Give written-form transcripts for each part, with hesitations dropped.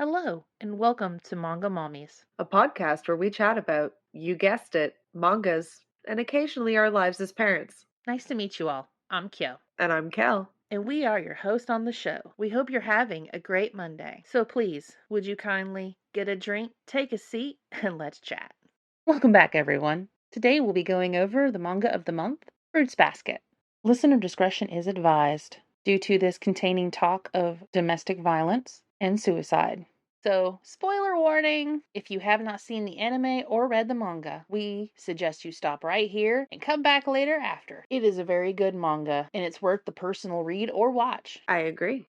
Hello, and welcome to Manga Mommies. A podcast where we chat about, you guessed it, mangas, and occasionally our lives as parents. Nice to meet you all. I'm Kyo, And I'm Kel. and we are your host on the show. We hope you're having a great Monday. So please, would you kindly get a drink, take a seat, and let's chat. Welcome back, everyone. Today we'll be going over the manga of the month, Fruits Basket. Listener discretion is advised due to this containing talk of domestic violence and suicide. So, spoiler warning, if you have not seen the anime or read the manga, we suggest you stop right here and come back later after. It is a very good manga, and it's worth the personal read or watch. I agree.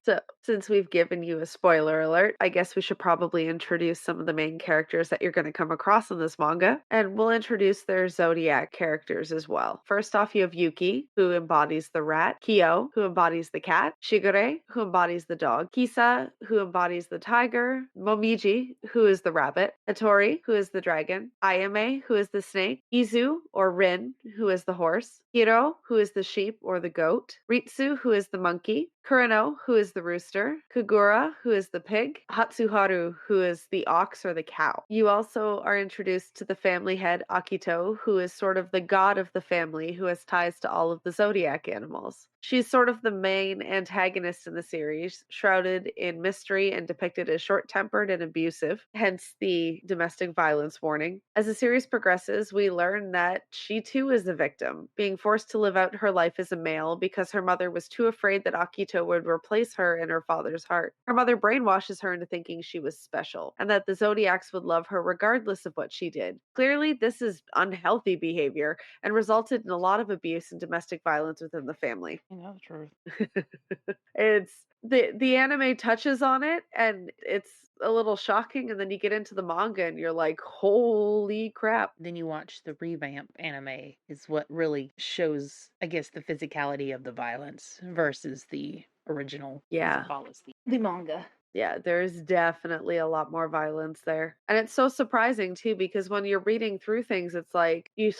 So, since we've given you a spoiler alert, I guess we should probably introduce some of the main characters that you're going to come across in this manga, and we'll introduce their zodiac characters as well. First off, you have Yuki, who embodies the rat, Kyo, who embodies the cat, Shigure, who embodies the dog, Kisa, who embodies the tiger, Momiji, who is the rabbit, Hattori, who is the dragon, Ayame, who is the snake, Izu, or Rin, who is the horse, Hiro, who is the sheep or the goat, Ritsu, who is the monkey, Kurano, who is the rooster, Kagura, who is the pig, Hatsuharu, who is the ox or the cow. You also are introduced to the family head Akito, who is sort of the god of the family who has ties to all of the zodiac animals. She's sort of the main antagonist in the series, shrouded in mystery and depicted as short-tempered and abusive, hence the domestic violence warning. As the series progresses, we learn that she too is a victim, being forced to live out her life as a male because her mother was too afraid that Akito would replace her in her father's heart. Her mother brainwashes her into thinking she was special, and that the Zodiacs would love her regardless of what she did. Clearly, this is unhealthy behavior and resulted in a lot of abuse and domestic violence within the family. You know the truth. It's the anime touches on it and it's a little shocking, and then you get into the manga and you're like, holy crap. Then you watch the revamp anime, is what really shows, I guess, the physicality of the violence versus the original as it Yeah. follows the manga. Yeah, there's definitely a lot more violence there. And it's so surprising too, because when you're reading through things, it's like you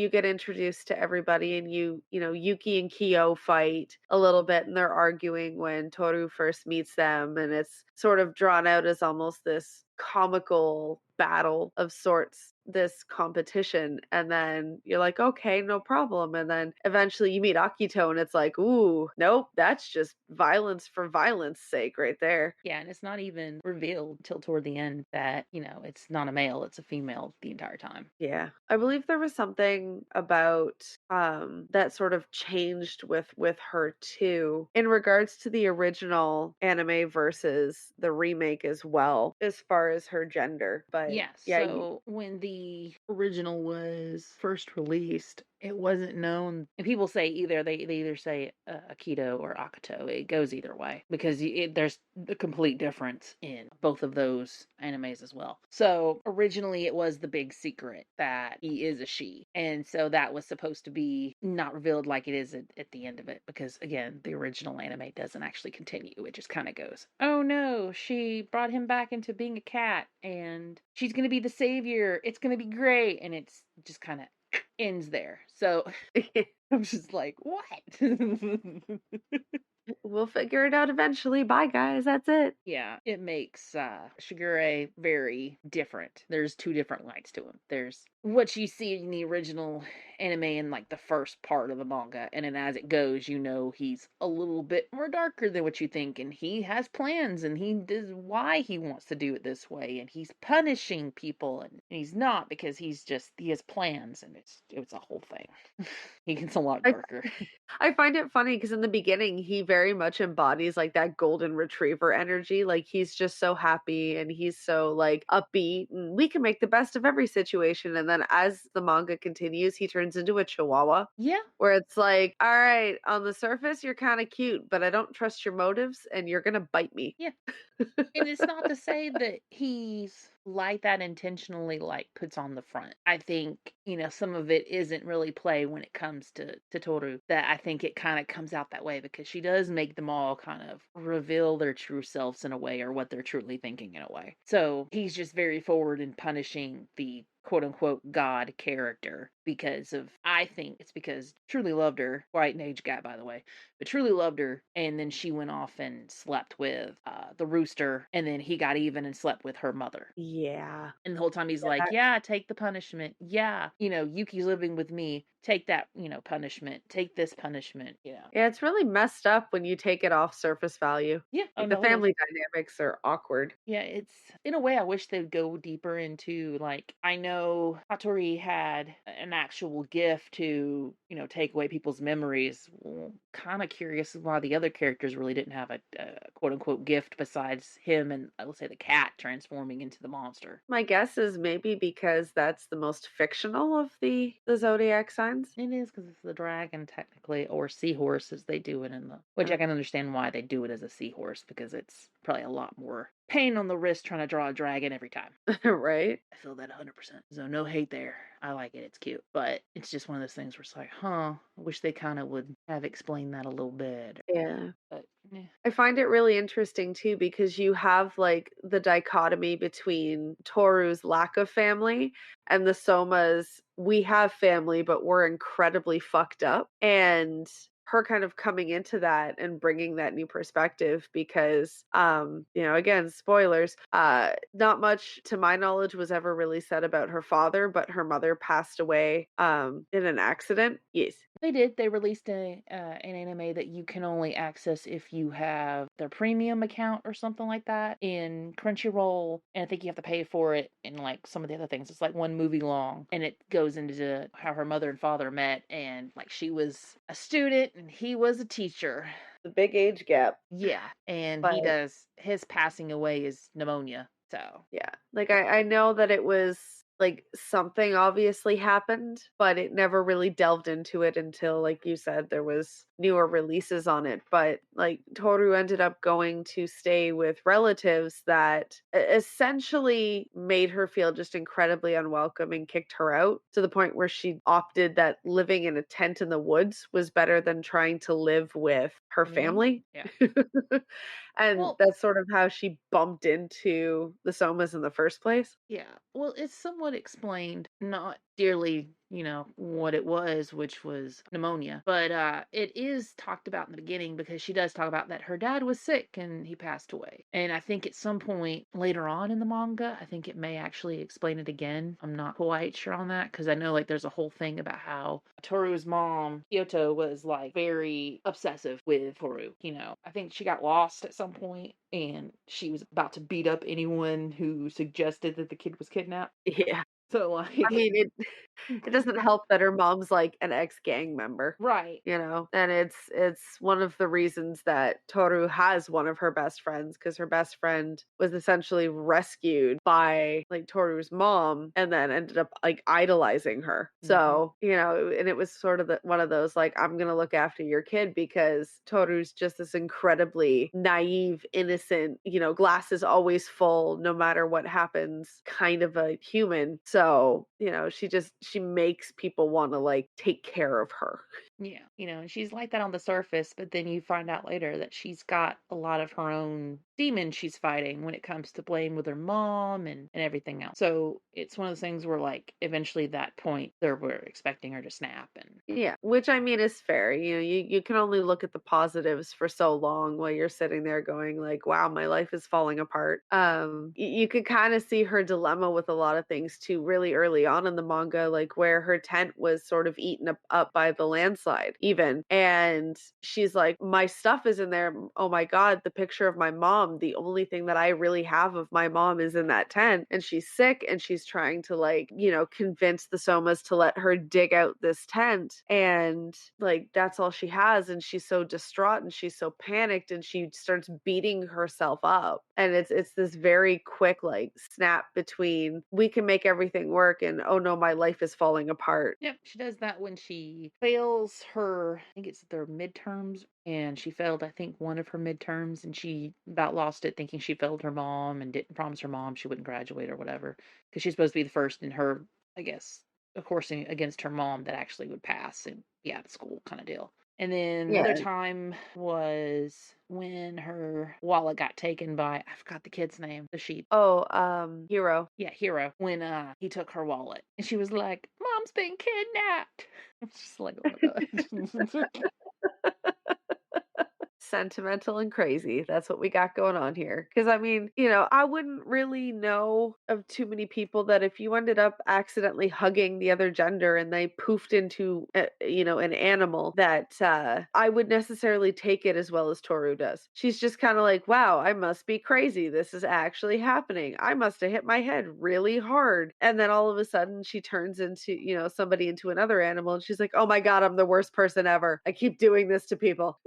get introduced to everybody, and Yuki and Kyo fight a little bit and they're arguing when Toru first meets them, and it's sort of drawn out as almost this comical battle of sorts, this competition, and then you're like, okay, no problem, and then eventually you meet Akito and it's like, ooh, nope, that's just violence for violence sake right there. Yeah, and it's not even revealed till toward the end that, it's not a male, it's a female the entire time. Yeah. I believe there was something about that sort of changed with her too in regards to the original anime versus the remake as well, as far as her gender. But Yeah, yeah, so when the original was first released, it wasn't known. And people say they either say Akito or Akato. It goes either way because there's a complete difference in both of those animes as well. So originally it was the big secret that he is a she, and so that was supposed to be not revealed like it is at the end of it, because again, the original anime doesn't actually continue. It just kind of goes, oh no, she brought him back into being a cat, and she's gonna be the savior. It's gonna be great, and it's just kind of ends there. So I'm just like, what? we'll figure it out eventually. Bye guys, that's it. Yeah, it makes Shigure very different. There's two different lights to him. There's what you see in the original anime in like the first part of the manga, and then as it goes, he's a little bit more darker than what you think, and he has plans, and he does why he wants to do it this way, and he's punishing people, and he's not, because he has plans, and it's a whole thing. He gets a lot I darker. I find it funny because in the beginning, he very much embodies like that golden retriever energy. Like he's just so happy and he's so like upbeat, and we can make the best of every situation. And then as the manga continues, he turns into a chihuahua Yeah. where it's like, all right, on the surface, you're kind of cute, but I don't trust your motives and you're going to bite me. Yeah. And it's not to say that he's like that intentionally, like puts on the front. I think, some of it isn't really play when it comes to Toru. That I think it kind of comes out that way because she does make them all kind of reveal their true selves in a way, or what they're truly thinking in a way. So he's just very forward in punishing the quote unquote God character because of, I think it's because truly loved her, quite an age gap by the way, but truly loved her, and then she went off and slept with the rooster, and then he got even and slept with her mother. Yeah. And the whole time he's Yeah, like, yeah, take the punishment. Yeah, Yuki's living with me. Take that, punishment. Take this punishment. yeah, it's really messed up when you take it off surface value. Yeah. Oh, Like, the no, it is. family dynamics are awkward. Yeah, it's in a way I wish they'd go deeper into, like, I know Hattori had an actual gift to, take away people's memories. Well, kind of curious why the other characters really didn't have a quote unquote gift besides him and, let's say, the cat transforming into the monster. My guess is maybe because that's the most fictional of the zodiac signs. It is because it's the dragon, technically, or seahorse as they do it in the. Which Uh, I can understand why they do it as a seahorse because it's probably a lot more pain on the wrist trying to draw a dragon every time. right? I feel that 100%. So no hate there. I like it. It's cute. But it's just one of those things where it's like, huh, I wish they kind of would have explained that a little bit. Yeah. But yeah. I find it really interesting too because you have like the dichotomy between Toru's lack of family and the Soma's we have family, but we're incredibly fucked up. And her kind of coming into that and bringing that new perspective because again, spoilers, not much to my knowledge was ever really said about her father, but her mother passed away in an accident. Yes. They did. They released an anime that you can only access if you have their premium account or something like that in Crunchyroll, and I think you have to pay for it and like some of the other things. It's like one movie long, and it goes into how her mother and father met, and like she was a student and he was a teacher. The big age gap. Yeah, and But his passing away is pneumonia. So yeah, like I know that it was like something obviously happened, but it never really delved into it until, like you said, there was newer releases on it. But like Toru ended up going to stay with relatives that essentially made her feel just incredibly unwelcome and kicked her out to the point where she opted that living in a tent in the woods was better than trying to live with her anyone? family. Yeah. And Well, that's sort of how she bumped into the Somas in the first place. yeah. Well, it's somewhat explained, not dearly, what it was, which was pneumonia. But it is talked about in the beginning because she does talk about that her dad was sick and he passed away. And I think at some point later on in the manga, I think it may actually explain it again. I'm not quite sure on that because I know like there's a whole thing about how Toru's mom, Kyoto, was like very obsessive with Toru. I think she got lost at some point and she was about to beat up anyone who suggested that the kid was kidnapped. Yeah. So I like mean, it doesn't help that her mom's like an ex-gang member, right. and it's one of the reasons that Toru has one of her best friends because her best friend was essentially rescued by like Toru's mom and then ended up like idolizing her. Mhm. So, and it was sort of one of those like I'm going to look after your kid because Toru's just this incredibly naive, innocent, glass is always full no matter what happens kind of a human. So, she makes people want to like take care of her. Yeah, and she's like that on the surface, but then you find out later that she's got a lot of her own demons she's fighting when it comes to playing with her mom and everything else. So it's one of those things where, like, eventually that point, they were expecting her to snap. And Yeah, which I mean is fair. You can only look at the positives for so long while you're sitting there going like, "Wow, my life is falling apart." You could kind of see her dilemma with a lot of things too, really early on in the manga, like where her tent was sort of eaten up by the landslide, even, and she's like, "My stuff is in there. Oh my God, the picture of my mom. The only thing that I really have of my mom is in that tent, and she's sick, and she's trying to like, convince the Somas to let her dig out this tent." And like that's all she has and she's so distraught and she's so panicked and she starts beating herself up and it's this very quick like snap between we can make everything work and oh no my life is falling apart. yep, she does that when she fails her, I think it's their midterms, and she failed, I think, one of her midterms, and she about lost it thinking she failed her mom and didn't promise her mom she wouldn't graduate or whatever, because she's supposed to be the first in her, I guess, of course, against her mom that actually would pass and be out of school kind of deal. And then another Yeah. time was when her wallet got taken by, I forgot the kid's name, the sheep. Oh, Hero. Yeah, Hero. When he took her wallet. And she was like, Mom's been kidnapped. I'm just like, oh my god. Sentimental and crazy. That's what we got going on here. Because I mean, I wouldn't really know of too many people that if you ended up accidentally hugging the other gender and they poofed into, an animal, that I would necessarily take it as well as Toru does. She's just kind of like, wow, I must be crazy. This is actually happening. I must have hit my head really hard. And then all of a sudden she turns into, somebody into another animal and she's like, oh my God, I'm the worst person ever. I keep doing this to people.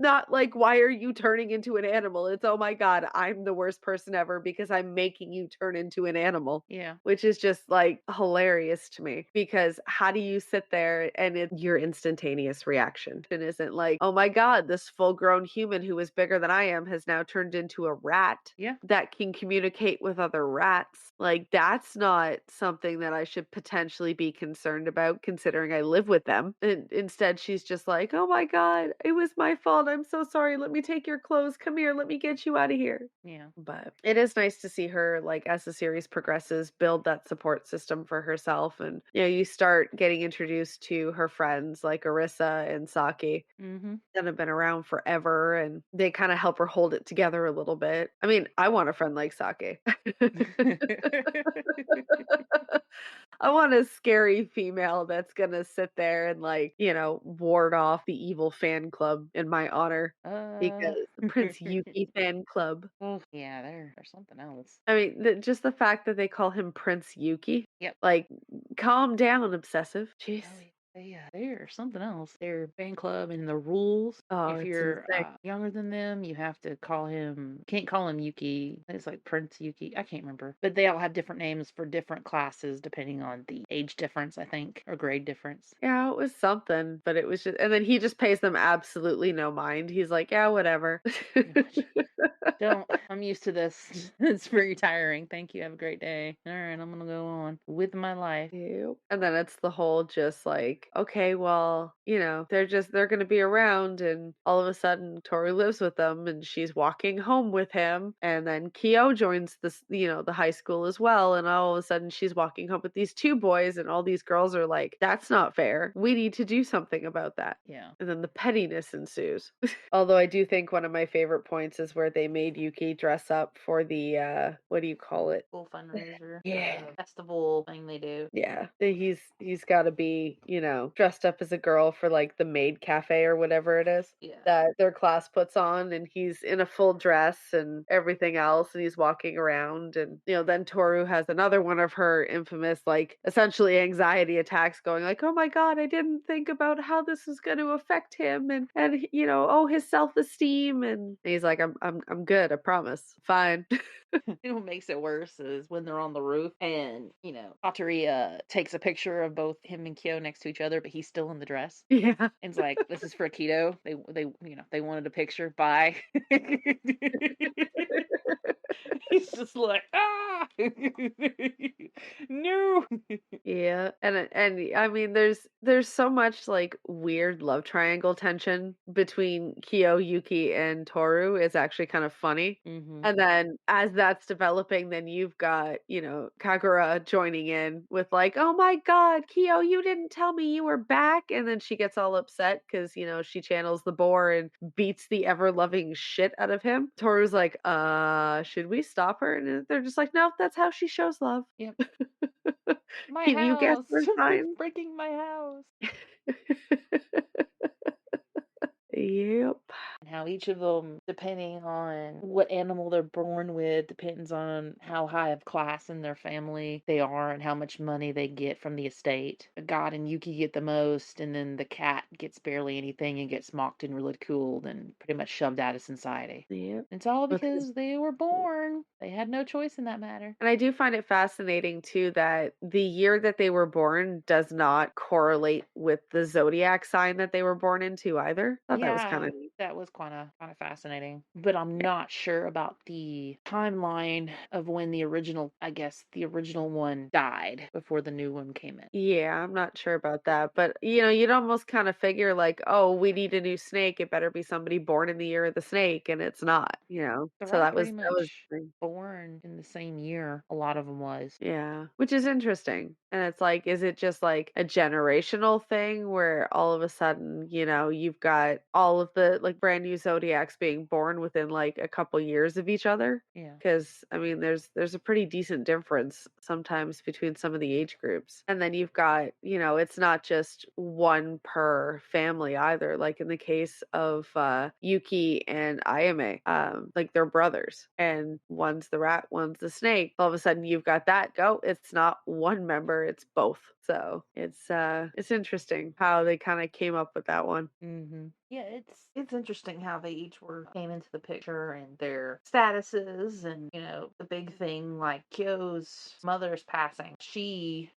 Not like, "Why are you turning into an animal?" It's, "Oh my god, I'm the worst person ever because I'm making you turn into an animal." Yeah. Which is just, like, hilarious to me because how do you sit there and your instantaneous reaction? It isn't like, "Oh my god, this full-grown human who is bigger than I am has now turned into a rat Yeah. that can communicate with other rats." Like, that's not something that I should potentially be concerned about considering I live with them. And instead, she's just like, "Oh my god, it was my fault. I'm so sorry. Let me take your clothes. Come here. Let me get you out of here." Yeah. But it is nice to see her, like, as the series progresses, build that support system for herself. And, you start getting introduced to her friends like Arissa and Saki Mm-hmm. that have been around forever, and they kind of help her hold it together a little bit. I mean, I want a friend like Saki. I want a scary female that's gonna sit there and, like, ward off the evil fan club in my honor uh because Prince Yuki fan club. oh yeah, there's something else. I mean, just the fact that they call him Prince Yuki, Yep. like, calm down, obsessive. Jeez. Oh yeah, they're something else. Their fan club and the rules. Oh, If it's you're insane. younger than them, you have to call him. Can't call him Yuki. It's like Prince Yuki. I can't remember, but they all have different names for different classes depending on the age difference, I think, or grade difference. Yeah, it was something, but it was just, and then he just pays them absolutely no mind. He's like, "Yeah, whatever." Don't. I'm used to this. It's very tiring. Thank you. Have a great day. All right, I'm gonna go on with my life. Yep. And then it's the whole just like, okay, well, they're gonna be around, and all of a sudden Tori lives with them and she's walking home with him, and then Kyo joins this, the high school as well, and all of a sudden she's walking home with these two boys, and all these girls are like, that's not fair. We need to do something about that. Yeah. And then the pettiness ensues. Although I do think one of my favorite points is where they made Yuki dress up for the what do you call it? Full fundraiser. Yeah. Festival thing they do. Yeah, he's gotta be, dressed up as a girl for, like, the maid cafe or whatever it is Yeah. that their class puts on, and he's in a full dress and everything else, and he's walking around, and, then Toru has another one of her infamous, like, essentially anxiety attacks going like, "Oh my god, I didn't think about how this was gonna affect him and, oh, his self-esteem," and he's like, I'm good, I promise. Fine." What makes it worse is when they're on the roof and, Kateria takes a picture of both him and Kyo next to each other, but he's still in the dress. Yeah. And it's like, this is for Keto. They wanted a picture. Bye. He's just like, ah, no. Yeah, and I mean, there's so much like weird love triangle tension between Kyo, Yuki, and Toru. It's actually kind of funny. Mm-hmm. And then as that's developing, then you've got, Kagura joining in with like, "Oh my God, Kyo, you didn't tell me you were back." And then she gets all upset because, she channels the boar and beats the ever-loving shit out of him. Toru's like, should we stop her?" And they're just like, "No, that's how she shows love." Yep. My Can you guess house. her It's sign? breaking my house. Yep. And how each of them, depending on what animal they're born with, depends on how high of class in their family they are and how much money they get from the estate. God and Yuki get the most, and then the cat gets barely anything and gets mocked and ridiculed and pretty much shoved out of society. Yep. It's all With his because they were born. They had no choice in that matter. And I do find it fascinating too that the year that they were born does not correlate with the zodiac sign that they were born into either. Thought that was kind Yeah, of neat. that was kind of fascinating. But I'm not sure about the timeline of when the original, I guess, the original one died before the new one came in. Yeah, I'm not sure about that, but, you'd almost kinda figure like, "Oh, we need a new snake, it better be somebody born in the year of the snake," and it's not, They're So all that pretty was much the thing. born in the same year. A lot of them was. Yeah, which is interesting, and it's like, is it just, like, a generational thing where all of a sudden, you've got all of the, like, brand new Zodiacs being born within, like, a couple years of each other? Yeah. Because I mean, there's a pretty decent difference sometimes between some of the age groups, and then you've got, it's not just one per family either, like, in the case of, Yuki and Ayame, like, they're brothers, and one's the rat, one's the snake. All of a sudden, you've got that go, it's not one member, it's both. So, it's interesting how they kinda came up with that one. Yeah, it's interesting how they each were came into the picture and their statuses, and the big thing like Kyo's mother's passing. She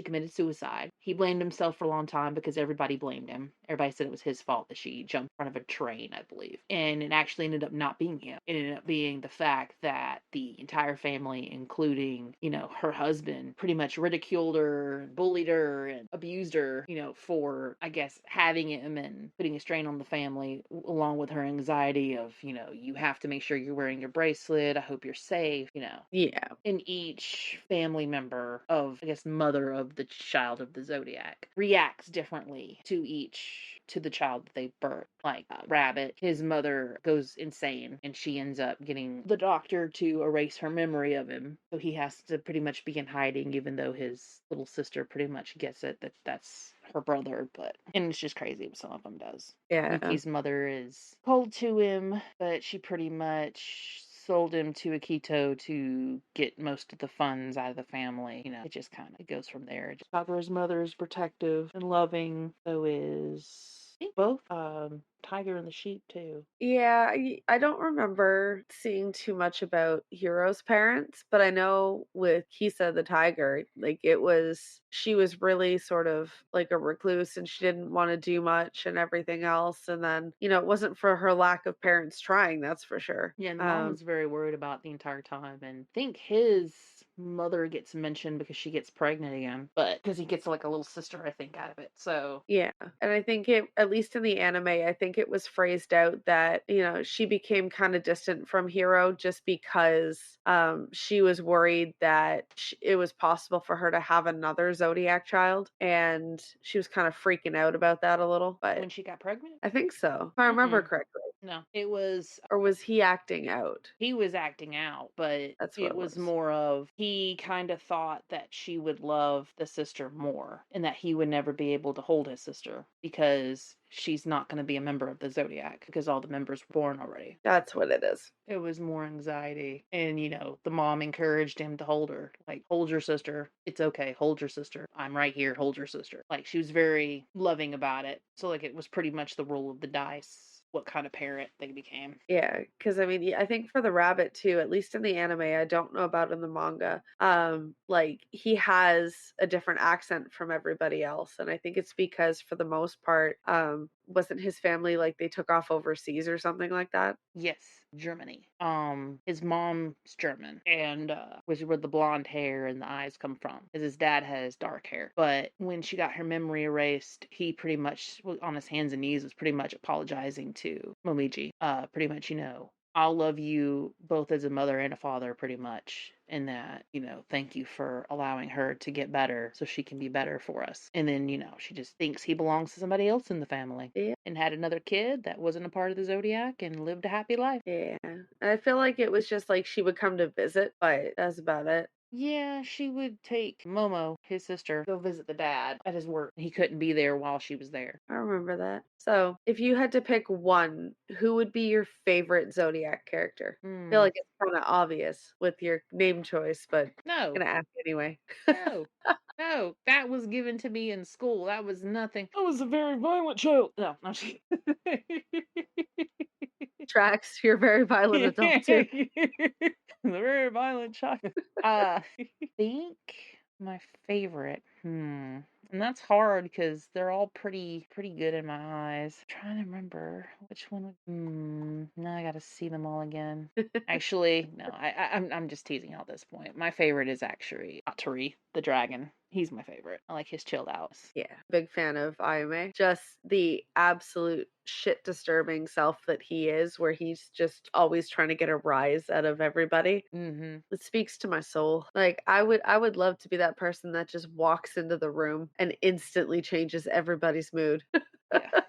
committed suicide. He blamed himself for a long time because everybody blamed him. Everybody said it was his fault that she jumped in front of a train, I believe. And it actually ended up not being him. It ended up being the fact that the entire family, including, her husband, pretty much ridiculed her, bullied her, and abused her, for, I guess, having him and putting a strain on the family, along with her anxiety of, you have to make sure you're wearing your bracelet. I hope you're safe. Yeah. And each family member of, I guess, mother of the child of the Zodiac reacts differently to the child that they birth. Like Rabbit, his mother goes insane and she ends up getting the doctor to erase her memory of him. So he has to pretty much be in hiding, even though his little sister pretty much gets it that that's her brother. And it's just crazy what some of them does. Yeah. Yuki's mother is cold to him, but she pretty much sold him to Akito to get most of the funds out of the family. It just kind of goes from there. Sakura's mother is protective and loving, so is I think both Tiger and the sheep too. Yeah, I don't remember seeing too much about Hiro's parents, but I know with Kisa the tiger, like she was really sort of like a recluse and she didn't want to do much and everything else. And then, it wasn't for her lack of parents trying, that's for sure. Yeah, and the mom was very worried about the entire time, and I think his mother gets mentioned because she gets pregnant again, but because he gets like a little sister, I think, out of it. So Yeah, and I think at least in the anime, I think it was phrased out that, she became kind of distant from Hero just because she was worried that it was possible for her to have another Zodiac child, and she was kind of freaking out about that a little, but when she got pregnant, I think so, if I remember mm-mm, correctly. no, it was Or was he acting out? he was acting out, but That's what it it was was. more of he kind of thought that she would love the sister more and that he would never be able to hold his sister because she's not going to be a member of the Zodiac because all the members were born already. That's what it is. It was more anxiety. And, the mom encouraged him to hold her. Like, hold your sister. It's okay. Hold your sister. I'm right here. Hold your sister. Like, she was very loving about it. So, like, it was pretty much the roll of the dice what kind of parent they became. Yeah, because I mean, I think for the rabbit too, at least in the anime, I don't know about in the manga. Like he has a different accent from everybody else, and I think it's because for the most part, wasn't his family like they took off overseas or something like that? Yes, Germany. His mom's German, and which is where the blonde hair and the eyes come from. Because his dad has dark hair. But when she got her memory erased, he pretty much on his hands and knees was pretty much apologizing to Momiji. Pretty much, I'll love you both as a mother and a father, pretty much. And that, thank you for allowing her to get better so she can be better for us. And then, she just thinks he belongs to somebody else in the family Yeah, and had another kid that wasn't a part of the Zodiac and lived a happy life. yeah. And I feel like it was just like she would come to visit, but that's about it. Yeah, she would take Momo, his sister, go visit the dad at his work. He couldn't be there while she was there. I remember that. So, if you had to pick one, who would be your favorite Zodiac character? I feel Hmm. like it's kind of obvious with your name choice, but I'm No, gonna ask anyway. no, no. That was given to me in school. That was nothing. I was a very violent child. No, I'm just Tracks, you're a very violent adult too. the very violent child. Think my favorite. And that's hard because they're all pretty good in my eyes. I'm trying to remember which one would now I gotta see them all again. Actually, no, I'm just teasing at this point. My favorite is actually Atari, the dragon. He's my favorite. I like his chilled outs. Yeah, big fan of Ayame. Just the absolute shit disturbing self that he is, where he's just always trying to get a rise out of everybody. Mm-hmm. It speaks to my soul. Like I would love to be that person that just walks into the room and instantly changes everybody's mood. Yeah.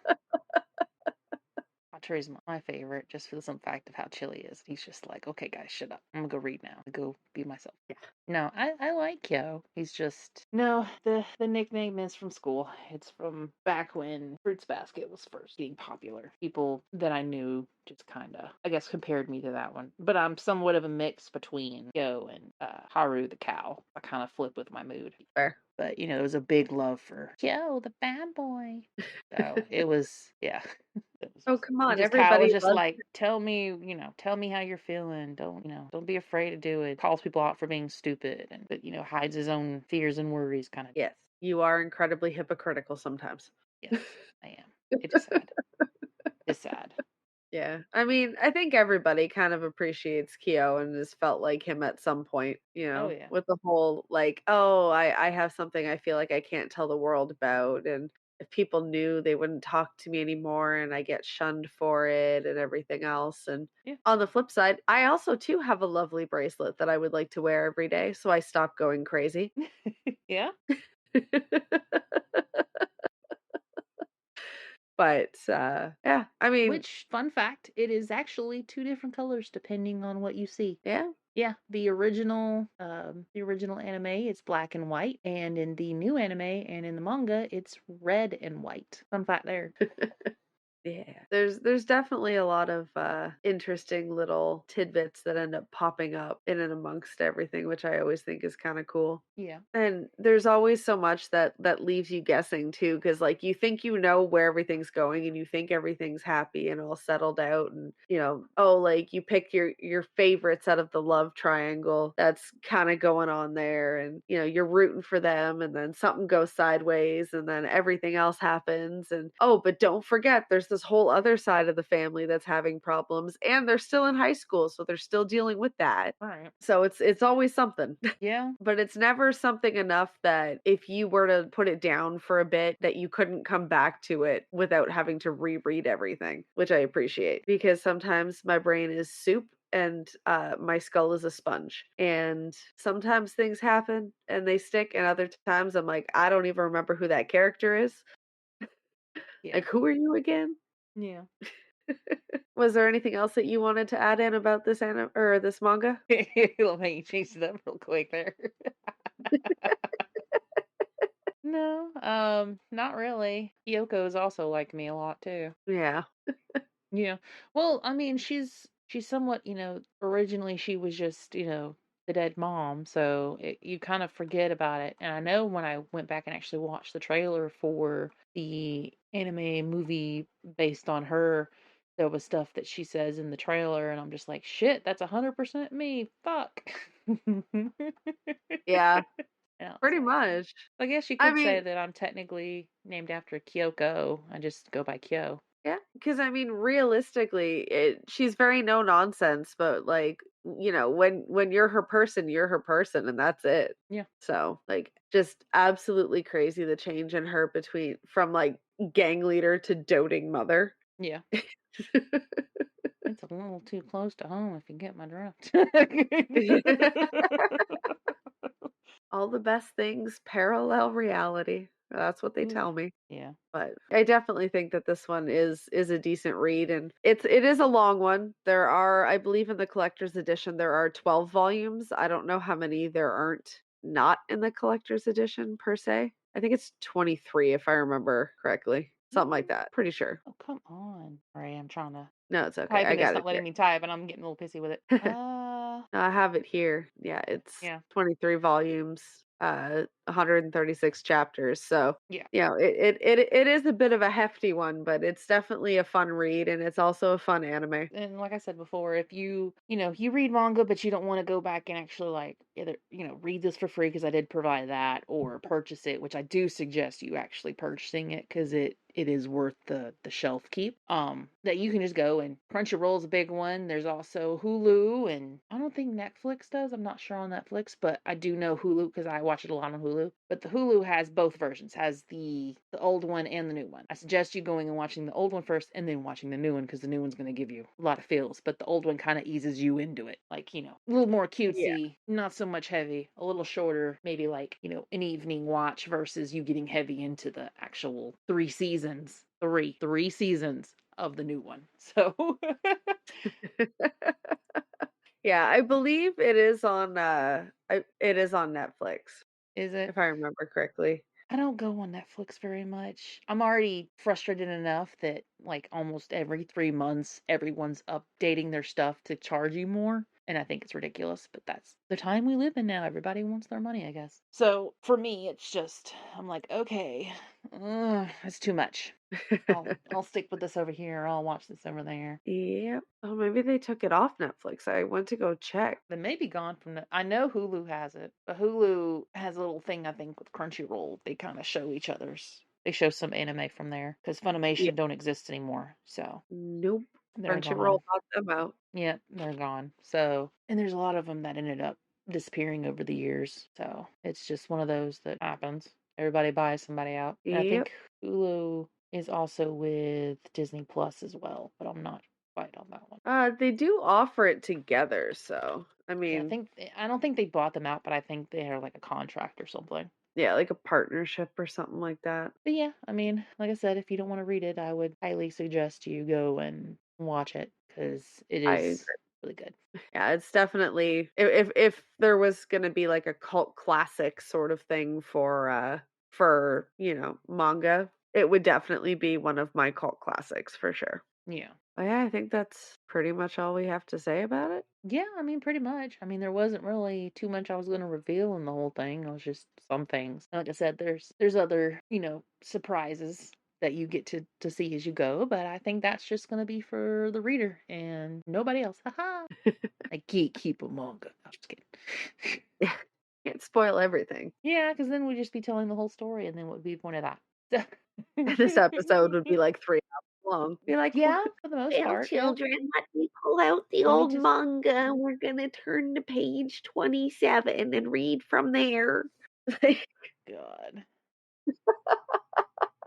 Atari's my favorite, just for the simple fact of how chill he is. He's just like, okay, guys, shut up. I'm gonna go read now. Go be myself. Yeah. No, I like Kyo. He's just no. The nickname is from school. It's from back when Fruits Basket was first getting popular. People that I knew just kind of, I guess, compared me to that one. But I'm somewhat of a mix between Kyo and Haru the cow. I kind of flip with my mood. Fair. But there was a big love for Kyo the bad boy. So it was, yeah. It was Oh, come and on. just how it was Everybody just loves like, tell me how you're feeling. Don't be afraid to do it. Calls people out for being stupid and but hides his own fears and worries kind of. Yes, you are incredibly hypocritical sometimes. Yes, I am. It is sad. It's sad. Yeah. I mean, I think everybody kind of appreciates Keo and has felt like him at some point, Oh yeah. with the whole like, oh, I have something I feel like I can't tell the world about. And if people knew, they wouldn't talk to me anymore and I get shunned for it and everything else. And Yeah. on the flip side, I also too have a lovely bracelet that I would like to wear every day. So I stop going crazy. Yeah. But yeah, I mean, Which fun fact, it is actually two different colors depending on what you see. yeah. Yeah, the original anime, it's black and white, and in the new anime and in the manga, it's red and white. Fun fact there. Yeah. There's definitely a lot of interesting little tidbits that end up popping up in and amongst everything, which I always think is kind of cool. Yeah. And there's always so much that leaves you guessing too, because like you think you know where everything's going and you think everything's happy and all settled out, and oh, like you pick your favorites out of the love triangle that's kind of going on there, and you're rooting for them, and then something goes sideways, and then everything else happens, and oh, but don't forget there's this whole other side of the family that's having problems, and they're still in high school, so they're still dealing with that. All right. So it's always something. Yeah. But it's never something enough that if you were to put it down for a bit, that you couldn't come back to it without having to reread everything, which I appreciate because sometimes my brain is soup and my skull is a sponge. And sometimes things happen and they stick, and other times I'm like, I don't even remember who that character is. Yeah. Like, who are you again? Yeah. Was there anything else that you wanted to add in about this anime or this manga? Love how you changed it up real quick there. No, not really. Yoko's also like me a lot too. Yeah. Yeah. Well, I mean, she's somewhat, originally she was just, the dead mom, so you kind of forget about it. And I know when I went back and actually watched the trailer for the anime movie based on her, there was stuff that she says in the trailer, and I'm just like, shit, that's 100% me. Fuck. Yeah, And I was pretty like, much. I guess you I could say mean, that I'm technically named after Kyoko. I just go by Kyo. yeah, because I mean, realistically, she's very no nonsense, but like, when you're her person, and that's it. Yeah. So, like, just absolutely crazy the change in her between from like gang leader to doting mother. Yeah. It's a little too close to home if you get my drift. All the best things parallel reality. That's what they Oof. tell me. Yeah. But I definitely think that this one is a decent read, and it is a long one. There are, I believe in the collector's edition there are 12 volumes. I don't know how many there aren't not in the collector's edition per se. I think it's 23 if I remember correctly. Something like Mm. that. Pretty sure. Oh, come on. Sorry, I'm trying to No, it's okay. type I and it's got not it letting here. me type, and I'm getting a little pissy with it. I have it here. Yeah, it's Yeah. 23 volumes. 136 chapters. So, Yeah. it is a bit of a hefty one, but it's definitely a fun read and it's also a fun anime. And like I said before, if you read manga, but you don't want to go back and actually like either, read this for free because I did provide that, or purchase it, which I do suggest you actually purchasing it because it is worth the shelf keep. That you can just go and Crunchyroll's a big one. There's also Hulu, and I don't think Netflix does. I'm not sure on Netflix, but I do know Hulu because I watch it a lot on Hulu. But the Hulu has both versions, has the old one and the new one. I suggest you going and watching the old one first and then watching the new one because the new one's going to give you a lot of feels, but the old one kind of eases you into it. Like, a little more Yeah. cutesy, not so much heavy, a little shorter, maybe like, an evening watch versus you getting heavy into the actual 3 seasons, three seasons of the new one. So, Yeah, I believe it is on, it is on Netflix, is it? if I remember correctly. I don't go on Netflix very much. I'm already frustrated enough that like almost every 3 months, everyone's updating their stuff to charge you more. And I think it's ridiculous, but that's the time we live in now. Everybody wants their money, I guess. So for me, it's just, I'm like, okay, that's too much. I'll stick with this over here. I'll watch this over there. Yep. Oh, maybe they took it off Netflix. I went to go check. They may be gone from the. I know Hulu has it, but Hulu has a little thing I think with Crunchyroll. They kind of show each other's. They show some anime from there because Yeah. Funimation don't exist anymore, so Nope. they're Crunchyroll gone. bought them out. Yep, they're gone. So, and there's a lot of them that ended up disappearing over the years. So it's just one of those that happens. Everybody buys somebody out, and I Yep. think Hulu is also with Disney Plus as well, but I'm not quite on that one. They do offer it together, so I Yeah, mean, I don't think they bought them out, but I think they are like a contract or something. yeah, like a partnership or something like that. But yeah, I mean, like I said, if you don't want to read it, I would highly suggest you go and watch it because it I is agree. really good. Yeah, it's definitely if there was gonna be like a cult classic sort of thing for, manga, it would definitely be one of my cult classics for sure. Yeah. But yeah, I think that's pretty much all we have to say about it. Yeah, I mean, pretty much. I mean, there wasn't really too much I was going to reveal in the whole thing. It was just some things. Like I said, there's other, surprises that you get to see as you go, but I think that's just going to be for the reader and nobody else. Haha. I gatekeep a manga. I'm just kidding. Yeah. Can't spoil everything. Yeah, because then we'd just be telling the whole story, and then what would be the point of that? This episode would be like 3 hours long. Be like, Yeah, for the most well, part, yeah. children, let me pull out the Let me old just manga. We're gonna turn to page 27 and read from there." God.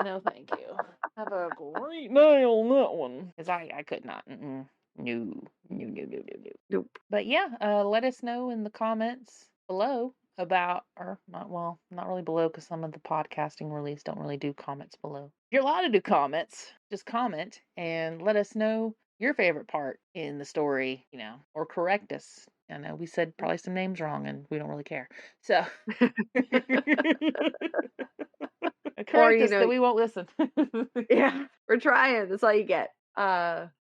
No, thank you. Have a great day on that one. Because I could not. Mm-mm. No, no, no, no, no, no. Nope. But yeah, let us know in the comments below about, or not, well, not really below because some of the podcasting release don't really do comments below. If you're allowed to do comments, just comment and let us know your favorite part in the story, or correct us. I know we said probably some names wrong and we don't really care. So Or, correct us that we won't listen. yeah, we're trying. That's all you get.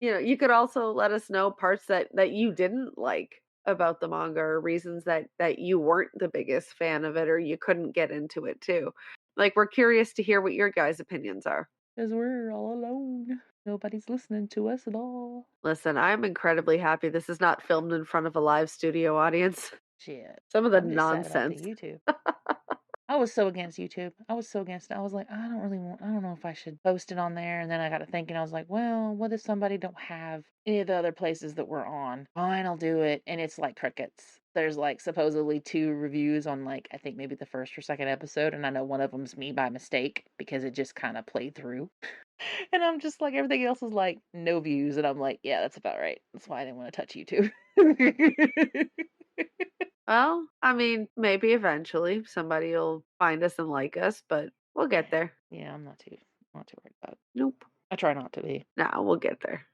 You could also let us know parts that you didn't like about the manga or reasons that you weren't the biggest fan of it or you couldn't get into it too. Like we're curious to hear what your guys' opinions are. Because we're all alone. Nobody's listening to us at all. Listen, I'm incredibly happy this is not filmed in front of a live studio audience. Shit. Some of the I'm just sad about the nonsense. YouTube. I was so against YouTube. I was so against it. I was like, I don't know if I should post it on there. And then I got to thinking, I was like, well, what if somebody don't have any of the other places that we're on? Fine, I'll do it. And it's like crickets. There's like supposedly 2 reviews on like, I think maybe the first or second episode. And I know one of them's me by mistake because it just kind of played through. And I'm just like, everything else is like, no views. And I'm like, yeah, that's about right. That's why I didn't want to touch YouTube. Well, I mean, maybe eventually somebody will find us and like us, but we'll get there. Yeah, I'm not too worried about it. Nope. I try not to be. Nah, we'll get there.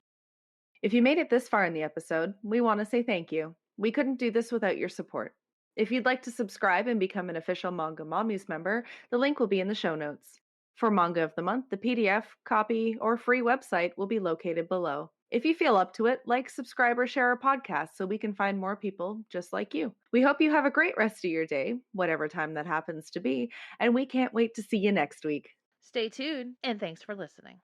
If you made it this far in the episode, we want to say thank you. We couldn't do this without your support. If you'd like to subscribe and become an official Manga Mommies member, the link will be in the show notes. For Manga of the Month, the PDF, copy, or free website will be located below. If you feel up to it, like, subscribe, or share our podcast so we can find more people just like you. We hope you have a great rest of your day, whatever time that happens to be, and we can't wait to see you next week. Stay tuned, and thanks for listening.